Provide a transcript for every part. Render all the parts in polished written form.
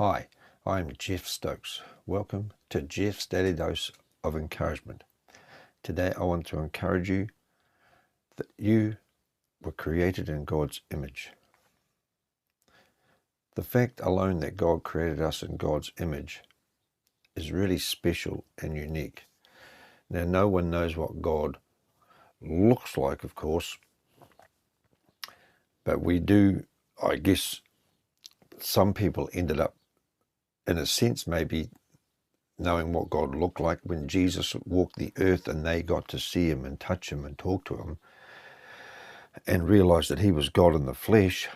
Hi, I'm Jeff Stokes. Welcome to Jeff's Daily Dose of Encouragement. Today I want to encourage you that you were created in God's image. The fact alone that God created us in God's image is really special and unique. Now, no one knows what God looks like, of course, but we do, I guess, some people ended up, in a sense, maybe knowing what God looked like when Jesus walked the earth and they got to see him and touch him and talk to him and realized that he was God in the flesh.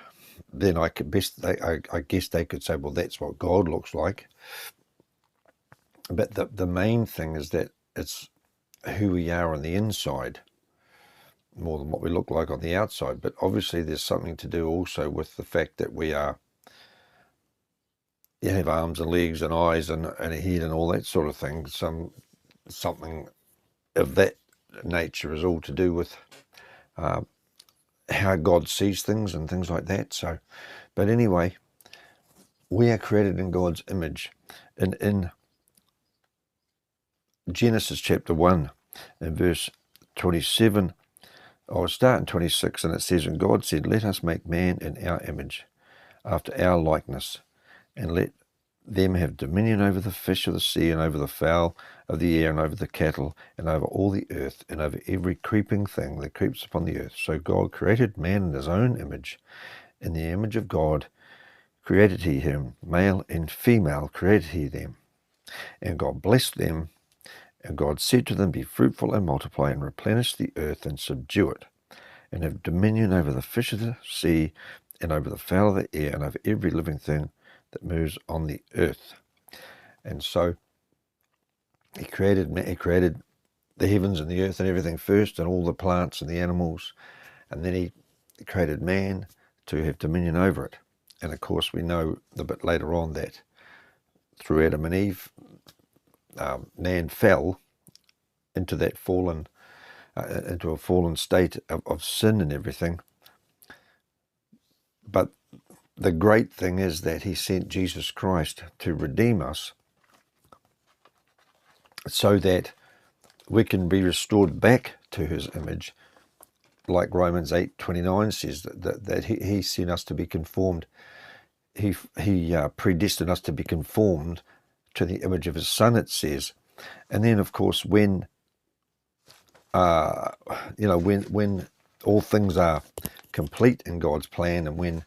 Then I guess they could say, well, that's what God looks like. But the main thing is that it's who we are on the inside more than what we look like on the outside. But obviously there's something to do also with the fact that we are, you have arms and legs and eyes and a head and all that sort of thing. Something of that nature is all to do with how God sees things and things like that. So, but anyway, we are created in God's image. In Genesis chapter 1 and verse 27, I'll start in 26, and it says, "And God said, let us make man in our image, after our likeness, and let them have dominion over the fish of the sea, and over the fowl of the air, and over the cattle, and over all the earth, and over every creeping thing that creeps upon the earth." So God created man in his own image. In the image of God created he him, male and female created he them. And God blessed them, and God said to them, "Be fruitful and multiply, and replenish the earth, and subdue it, and have dominion over the fish of the sea, and over the fowl of the air, and over every living thing that moves on the earth." And so he created the heavens and the earth and everything first, and all the plants and the animals, and then he created man to have dominion over it. And of course we know a bit later on that through Adam and Eve, man fell into that fallen into a fallen state of sin and everything. But the great thing is that he sent Jesus Christ to redeem us so that we can be restored back to his image, like Romans 8:29 says, that he sent us to be conformed. He predestined us to be conformed to the image of his Son, it says. And then, of course, when all things are complete in God's plan, and when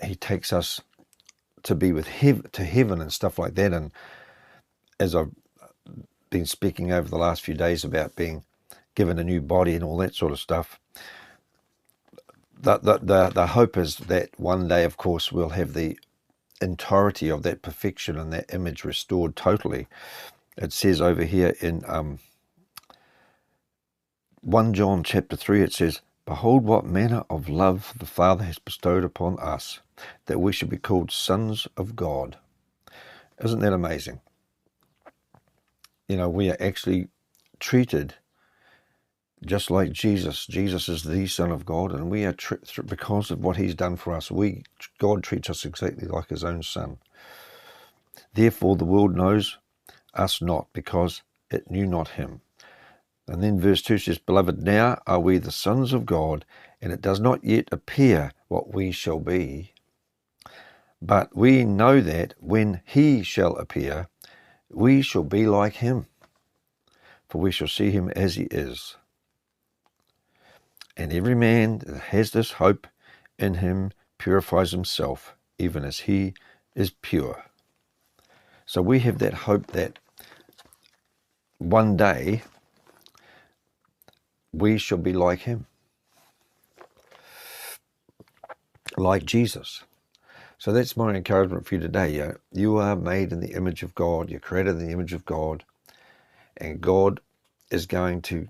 he takes us to be with to heaven and stuff like that, and as I've been speaking over the last few days about being given a new body and all that sort of stuff, the hope is that one day, of course, we'll have the entirety of that perfection and that image restored totally. It says over here in 1 John chapter 3, it says, "Behold what manner of love the Father has bestowed upon us, that we should be called sons of God." Isn't that amazing? We are actually treated just like Jesus. Jesus is the Son of God, and we are, because of what he's done for us, God treats us exactly like his own Son. "Therefore the world knows us not, because it knew not him." And then verse 2 says, "Beloved, now are we the sons of God, and it does not yet appear what we shall be. But we know that when he shall appear, we shall be like him, for we shall see him as he is. And every man that has this hope in him purifies himself, even as he is pure." So we have that hope that one day we shall be like him, like Jesus. So that's my encouragement for you today. You are made in the image of God. You're created in the image of God. And God is going to,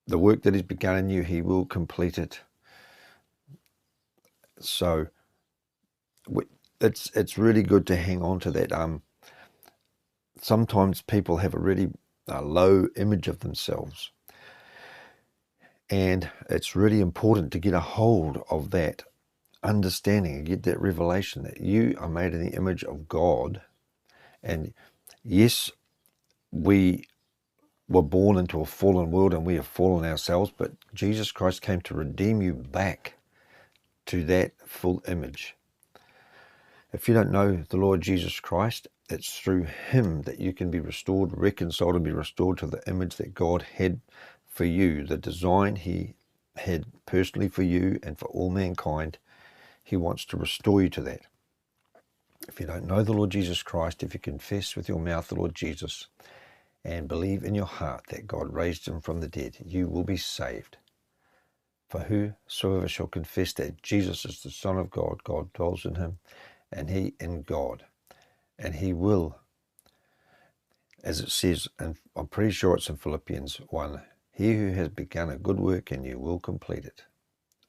the work that he's begun in you, he will complete it. So it's really good to hang on to that. Sometimes people have a really low image of themselves. And it's really important to get a hold of that understanding and get that revelation that you are made in the image of God. And yes, we were born into a fallen world and we have fallen ourselves, but Jesus Christ came to redeem you back to that full image. If you don't know the Lord Jesus Christ, it's through him that you can be restored, reconciled, and be restored to the image that God had for you, the design he had personally for you and for all mankind. He wants to restore you to that. If you don't know the Lord Jesus Christ, if you confess with your mouth the Lord Jesus and believe in your heart that God raised him from the dead, you will be saved. For whosoever shall confess that Jesus is the Son of God, God dwells in him, and he in God. And he will, as it says, and I'm pretty sure it's in Philippians 1, he who has begun a good work in you will complete it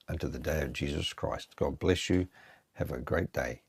unto the day of Jesus Christ. God bless you. Have a great day.